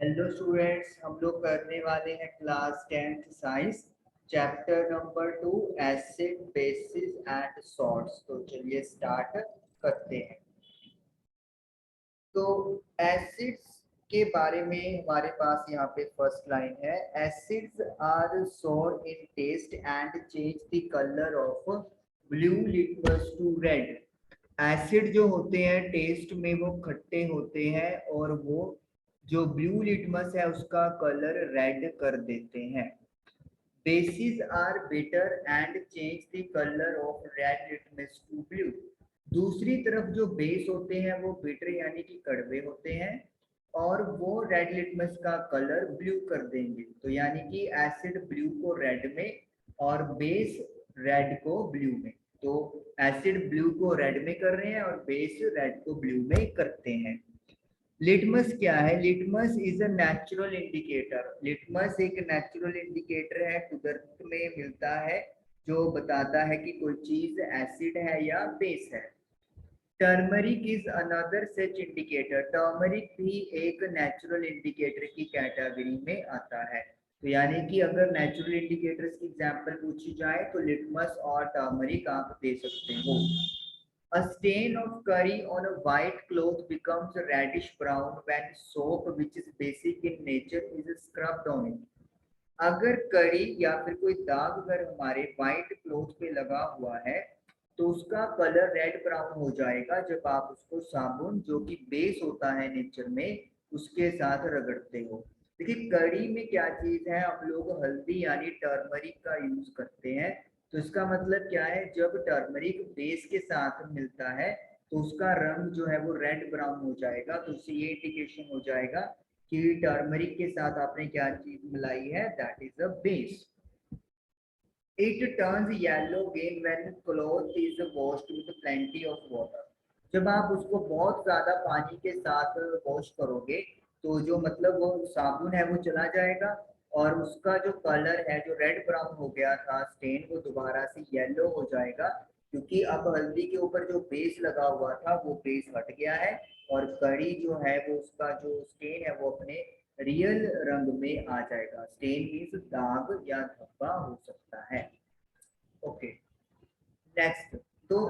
Hello students, हम लोग करने वाले हैं class 10th science chapter number 2 acid basis and salts. तो चलिए स्टार्ट करते हैं। तो एसिड्स के बारे में हमारे पास यहाँ पे फर्स्ट लाइन है, acids are sour in taste and change the colour of blue litmus to red. Acid जो होते हैं टेस्ट में वो खट्टे होते हैं और वो जो ब्लू लिटमस है उसका कलर रेड कर देते हैं। Bases are bitter and change the colour of red litmus to blue. दूसरी तरफ जो बेस होते हैं वो बिटर यानी कि कड़वे होते हैं और वो रेड लिटमस का कलर ब्लू कर देंगे। तो यानी कि एसिड ब्लू को रेड में और बेस रेड को ब्लू में। तो एसिड ब्लू को रेड में कर रहे हैं और बेस रेड को ब्लू में करते हैं। लिटमस क्या है? Litmus is a natural indicator. Litmus एक नेचुरल इंडिकेटर है, कुदरत में मिलता है, जो बताता है कि कोई चीज एसिड है या बेस है। Turmeric is another such indicator. Turmeric भी एक नेचुरल इंडिकेटर की कैटेगरी में आता है। तो यानी कि अगर नेचुरल इंडिकेटर्स की एग्जांपल पूछी जाए तो लिटमस और टर्मरिक आप दे सकते हो। A stain of curry on a white cloth becomes reddish brown when soap, which is basic in nature, is scrubbed on it. अगर करी या फिर कोई दाग अगर हमारे व्हाइट क्लोथ पे लगा हुआ है तो उसका कलर रेड ब्राउन हो जाएगा जब आप उसको साबुन, जो कि बेस होता है नेचर में, उसके साथ रगड़ते हो। देखिए कड़ी में क्या चीज है, हम लोग हल्दी यानी टर्मरिक का यूज करते हैं। तो इसका मतलब क्या है, जब टर्मरिक बेस के साथ मिलता है तो उसका रंग जो है वो रेड ब्राउन हो जाएगा। तो उससे ये इंडिकेशन हो जाएगा कि टर्मरिक के साथ आपने क्या चीज मिलाई है, that is a base. It turns yellow again when cloth is washed with plenty of water. जब आप उसको बहुत ज्यादा पानी के साथ वॉश करोगे तो जो मतलब वो साबुन है वो चला जाएगा और उसका जो कलर है जो रेड ब्राउन हो गया था स्टेन, वो दोबारा से येलो हो जाएगा, क्योंकि अब हल्दी के ऊपर जो बेस लगा हुआ था वो बेस हट गया है और कड़ी जो है वो उसका जो स्टेन है वो अपने रियल रंग में आ जाएगा। स्टेन मीन्स दाग या धब्बा हो सकता है। Okay, next. तो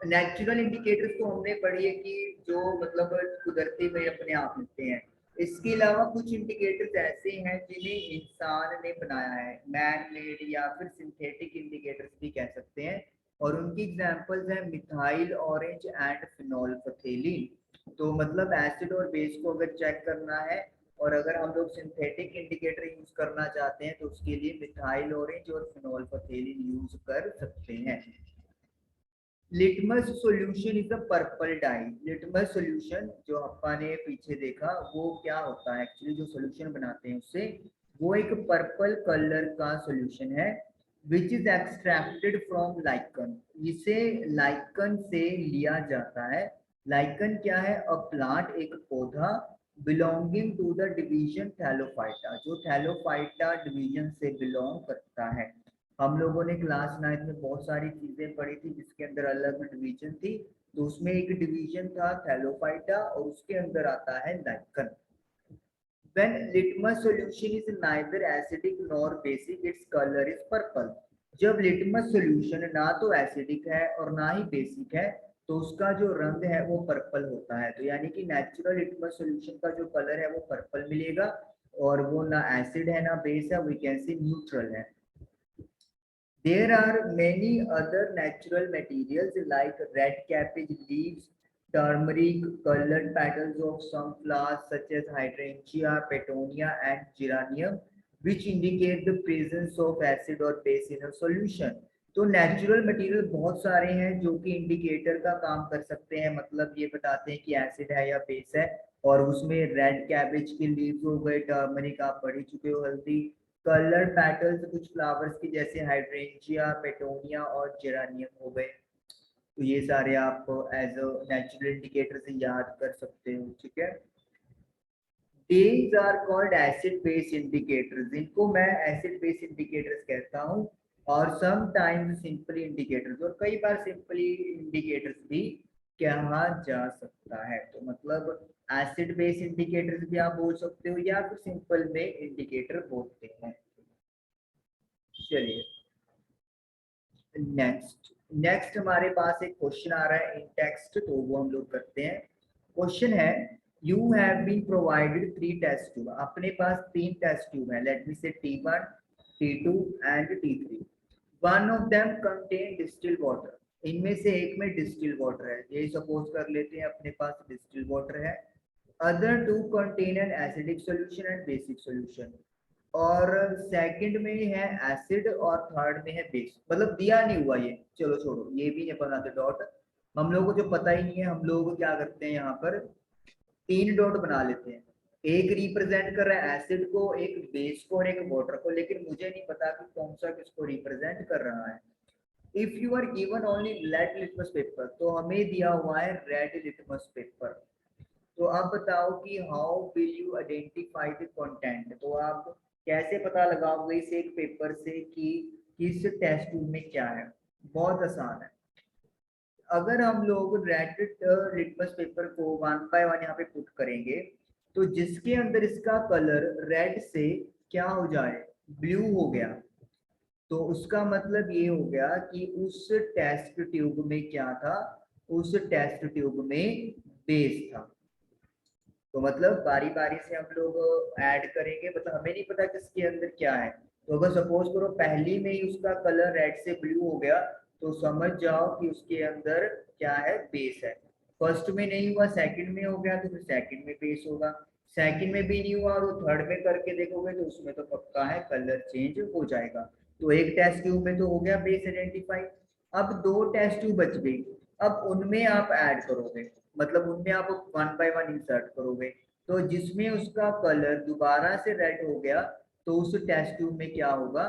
नेचुरल इंडिकेटर्स तो हमने पढ़ी है कि जो मतलब कुदरती में अपने आप मिलते हैं। इसके अलावा कुछ इंडिकेटर्स ऐसे हैं जिन्हें इंसान ने बनाया है, मैन मेड या फिर सिंथेटिक इंडिकेटर्स भी कह सकते हैं। और उनकी एग्जांपल्स हैं मिथाइल ऑरेंज एंड फिनोल फथेलिन। तो मतलब एसिड और बेस को अगर चेक करना है और अगर हम लोग सिंथेटिक इंडिकेटर यूज करना चाहते हैं तो उसके लिए मिथाइल ऑरेंज और फिनोल फथेलिन यूज कर सकते हैं। Litmus solution is a purple dye. Litmus solution जो अपा ने पीछे देखा वो क्या होता है, एक्चुअली जो सॉल्यूशन बनाते हैं उससे, वो एक पर्पल कलर का सॉल्यूशन है which is extracted from lichen. इसे लाइकन से लिया जाता है। लाइकन क्या है? अ प्लांट, एक पौधा, belonging to the division thallophyta, जो थैलोफाइटा डिवीजन से बिलोंग करता है। हम लोगों ने क्लास 9 में बहुत सारी चीजें पढ़ी थी जिसके अंदर अलग डिवीजन थी। तो उसमें एक डिवीजन था थैलोफाइटा और उसके अंदर आता है lichen. When litmus solution is neither acidic nor basic, its color is purple. जब लिटमस सॉल्यूशन ना तो एसिडिक है और ना ही बेसिक है तो उसका जो रंग है वो पर्पल होता है। तो यानी कि नेचुरल लिटमस सॉल्यूशन का जो कलर है वो पर्पल मिलेगा और वो ना एसिड है ना बेस है, वी कैन से न्यूट्रल है। There are many other natural materials like red cabbage leaves, turmeric, colored petals of some flowers such as hydrangea, petunia, and geranium, which indicate the presence of acid or base in a solution. तो natural material बहुत सारे हैं जो कि indicator का काम कर सकते हैं, मतलब ये बताते हैं कि एसिड है या बेस है। और उसमें रेड कैबेज के लीव्स हो गए, टर्मरिक आप पढ़ ही चुके हो, हल्दी, कलर पेटल्स कुछ फ्लावर्स की जैसे हाइड्रेंजिया, पेटोनिया और जेरानियम हो गए। तो ये सारे आप एज अ नेचुरल इंडिकेटर से याद कर सकते हो, ठीक है। These are called acid base indicators, इनको मैं एसिड बेस इंडिकेटर्स कहता हूँ। और समटाइम्स सिंपली इंडिकेटर्स, और कई बार सिंपली इंडिकेटर्स भी कहा जा सकता है। तो मतलब एसिड बेस इंडिकेटर्स भी आप बोल सकते हो या फिर सिंपल में इंडिकेटर बोलते हैं। चलिए नेक्स्ट हमारे पास एक क्वेश्चन आ रहा है इन टेक्स्ट, तो वो हम लोग करते हैं। क्वेश्चन है you have been provided 3 test tube, अपने पास 3 टेस्ट ट्यूब है, let me say T1 T2 and T3। One of them contain distil water, इनमें से एक में डिस्टिल वाटर है, ये सपोज कर लेते हैं अपने पास डिस्टिल वाटर है। Other two contain an acidic solution and basic solution, और सेकंड में है एसिड और थर्ड में है बेस। मतलब दिया नहीं हुआ ये, चलो छोड़ो ये भी नहीं बनाते डॉट, हम लोगों को जो पता ही नहीं है हम लोग क्या करते हैं यहाँ पर 3 डॉट बना लेते हैं। एक रिप्रेजेंट कर रहा है एसिड को, एक बेस को और एक वाटर को, लेकिन मुझे नहीं पता कि कौन सा किसको रिप्रेजेंट कर रहा है। If you are given only red litmus paper, तो हमें दिया हुआ है रेड लिटमस पेपर। तो आप बताओ कि how will you identify the content, तो आप कैसे पता लगाओगे इस एक पेपर से कि किस टेस्ट ट्यूब में क्या है। बहुत आसान है, अगर हम लोग रेड लिटमस पेपर को 1 बाय 1 यहाँ पे पुट करेंगे, तो जिसके अंदर इसका कलर रेड से क्या हो जाए, ब्लू हो गया, तो उसका मतलब ये हो गया कि उस टेस्ट ट्यूब में क्या था, उस टेस्ट ट्यूब में बेस था। तो मतलब बारी बारी से हम लोग ऐड करेंगे, मतलब हमें नहीं पता किसके अंदर क्या है। तो अगर सपोज करो पहली में ही उसका कलर रेड से ब्लू हो गया, तो समझ जाओ कि उसके अंदर क्या है, बेस है। फर्स्ट में नहीं हुआ, सेकंड में हो गया, तो फिर सेकंड में बेस होगा। सेकंड में भी नहीं हुआ तो थर्ड में करके देखोगे तो उसमें तो पक्का है कलर चेंज हो जाएगा। तो एक टेस्ट ट्यूब में तो हो गया बेस आइडेंटिफाई। अब 2 टेस्ट ट्यूब बच गई, अब उनमें आप ऐड करोगे, मतलब उनमें आप 1 बाय 1 इंसर्ट करोगे। तो जिसमें उसका कलर दोबारा से रेड हो गया, तो उस टेस्ट ट्यूब में क्या होगा,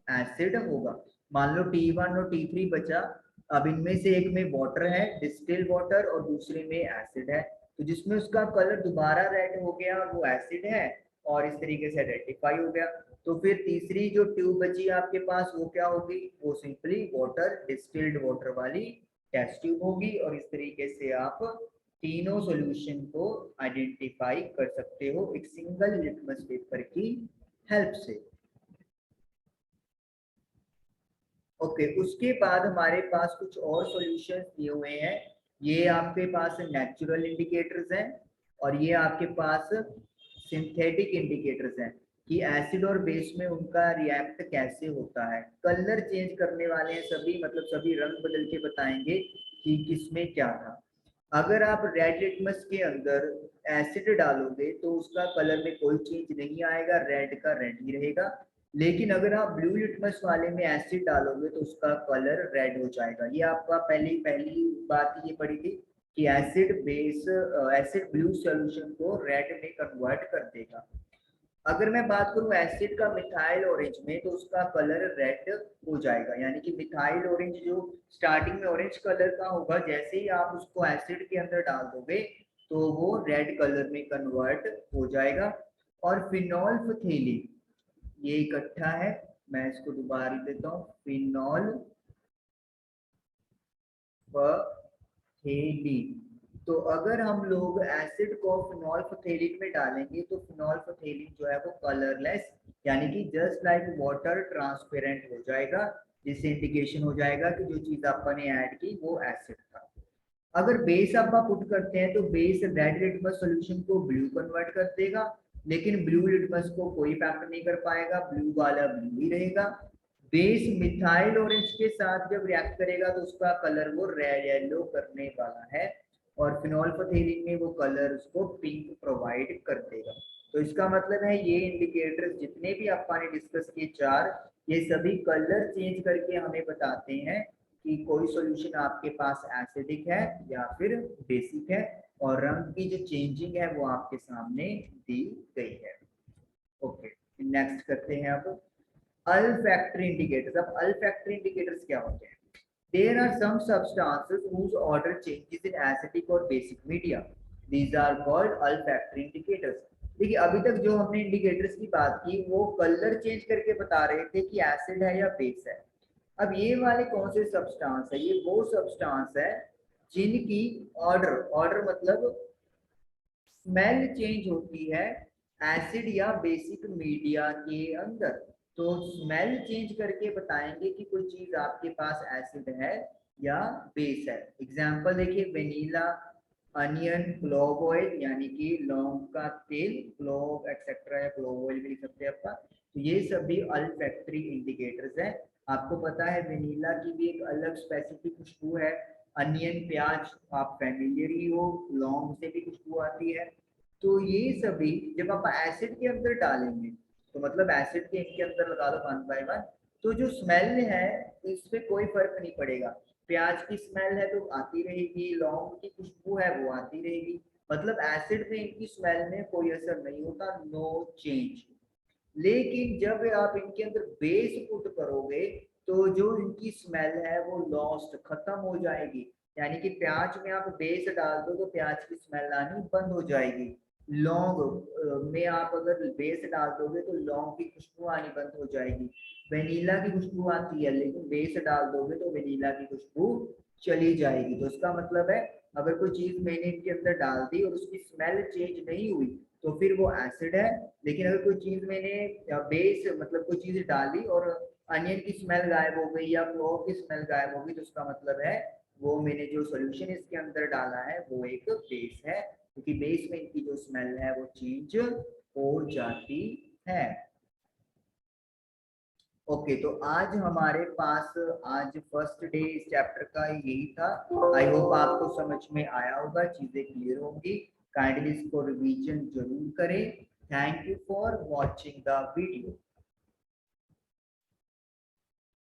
एसिड होगा। मान लो T1 और T3 बचा, अब इनमें से एक में वाटर है, डिस्टिल वाटर, और दूसरे में एसिड है। तो जिसमें उसका कलर दोबारा रेड हो गया वो एसिड है, और इस तरीके से आइडेंटिफाई हो गया। तो फिर तीसरी जो ट्यूब बची आपके पास वो क्या होगी, वो सिंपली वाटर, डिस्टिल्ड वाटर वाली टेस्ट ट्यूब होगी। और इस तरीके से आप तीनों सॉल्यूशन को आइडेंटिफाई कर सकते हो एक सिंगल लिटमस पेपर की हेल्प से। ओके, उसके बाद हमारे पास कुछ और सॉल्यूशंस दिए हुए हैं। ये आपके पास नेचुरल इंडिकेटर्स हैं और ये आपके पास सिंथेटिक इंडिकेटर्स हैं कि एसिड और बेस में उनका रिएक्ट कैसे होता है। कलर चेंज करने वाले हैं सभी, मतलब सभी रंग बदल के बताएंगे कि किसमें क्या था। अगर आप रेड लिटमस के अंदर एसिड डालोगे तो उसका कलर में कोई चेंज नहीं आएगा, रेड का रेड ही रहेगा। लेकिन अगर आप ब्लू लिटमस वाले में एसिड डालोगे तो उसका कलर रेड हो जाएगा। ये आपका पहली पहली बात ये पड़ी थी कि एसिड ब्लू सॉल्यूशन को रेड में कन्वर्ट कर देगा। अगर मैं बात करूं एसिड का मिथाइल ऑरेंज में, तो उसका कलर रेड हो जाएगा। यानी कि मिथाइल ऑरेंज जो स्टार्टिंग में ऑरेंज कलर का होगा, जैसे ही आप उसको एसिड के अंदर डाल दोगे तो वो रेड कलर में कन्वर्ट हो जाएगा। और फिनॉल फथेलिन ये इकट्ठा है, मैं इसको दोबारा लिख देता हूँ, फिनॉल फथेलिन। तो अगर हम लोग एसिड को फिनॉल फथेलिन में डालेंगे तो फिनॉल फथेलिन जो है वो कलरलेस, यानी कि जस्ट लाइक वाटर ट्रांसपेरेंट हो जाएगा, जिससे इंडिकेशन हो जाएगा कि जो चीज अपन ने ऐड की वो एसिड था। अगर बेस आप पुट करते हैं तो बेस रेड लिटमस सॉल्यूशन को ब्लू कन्वर्ट कर देगा, लेकिन ब्लू लिटमस को कोई इफेक्ट नहीं कर पाएगा, ब्लू वाला ब्लू ही रहेगा। बेस मिथाइल ऑरेंज के साथ जब रिएक्ट करेगा तो उसका कलर वो रेड येलो करने वाला है, और फिनॉल फथेलिन में वो कलर उसको पिंक प्रोवाइड कर देगा। तो इसका मतलब है ये इंडिकेटर्स जितने भी अपन ने डिस्कस किए 4, ये सभी कलर चेंज करके हमें बताते हैं कि कोई सॉल्यूशन आपके पास एसिडिक है या फिर बेसिक है, और रंग की जो चेंजिंग है वो आपके सामने दी गई है। ओके, नेक्स्ट करते हैं अब अल्फैक्टरी इंडिकेटर्स। अब अल्फैक्टरी इंडिकेटर्स क्या होते हैं? There are some substances whose order changes in acidic or basic media. These are called olfactory indicators. देखिए अभी तक जो हमने इंडिकेटर्स की बात की वो कलर चेंज करके बता रहे थे कि एसिड है या बेस है। अब ये वाले कौन से सब्सटेंस है? ये वो सब्सटेंस है जिनकी ऑर्डर ऑर्डर मतलब स्मेल चेंज होती है एसिड या बेसिक मीडिया के अंदर। तो स्मेल चेंज करके बताएंगे कि कोई चीज आपके पास एसिड है या बेस है। एग्जांपल देखिए, वेनिला, अनियन, क्लोव ऑयल यानी कि लौंग का तेल, क्लोव एक्सेट्रा या क्लोव ऑयल भी लिख सकते हैं आपका। तो ये सभी अल्फैक्टरी इंडिकेटर्स हैं। आपको पता है वेनिला की भी एक अलग स्पेसिफिक खुशबू है, अनियन प्याज आप फैमिलियर ही हो, लौंग से भी खुशबू आती है। तो ये सभी जब आप एसिड के अंदर डालेंगे तो मतलब एसिड के इनके अंदर लगा दो वन बाय वन, तो जो स्मेल है इस पे कोई फर्क नहीं पड़ेगा। प्याज की स्मेल है तो आती रहेगी, लौंग की खुशबू है वो आती रहेगी, मतलब एसिड में इनकी स्मेल में कोई असर नहीं होता, नो चेंज। लेकिन जब आप इनके अंदर बेस पुट करोगे तो जो इनकी स्मेल है वो लॉस्ट खत्म हो जाएगी। यानी कि प्याज में आप बेस डाल दो तो प्याज की स्मेल आनी बंद हो जाएगी। लौंग में आप अगर बेस डाल दोगे तो लौंग की खुशबू आनी बंद हो जाएगी। वेनिला की खुशबू आती है लेकिन बेस डाल दोगे तो वेनिला की खुशबू चली जाएगी। तो इसका मतलब है अगर कोई चीज मैंने इनके अंदर डाल दी और उसकी स्मेल चेंज नहीं हुई तो फिर वो एसिड है। लेकिन अगर कोई चीज मैंने बेस मतलब कोई चीज डाली और अनियन की स्मेल गायब हो गई या क्लोव की स्मेल गायब हो गई तो उसका मतलब है वो मैंने जो सॉल्यूशन इसके अंदर डाला है वो एक बेस है, क्योंकि बेस में इनकी जो स्मेल है वो चेंज हो जाती है। ओके तो आज हमारे पास आज फर्स्ट डे इस चैप्टर का यही था। आई होप आपको समझ में आया होगा, चीजें क्लियर होंगी। काइंडली इसको रिवीजन जरूर करें। Thank you for watching the video.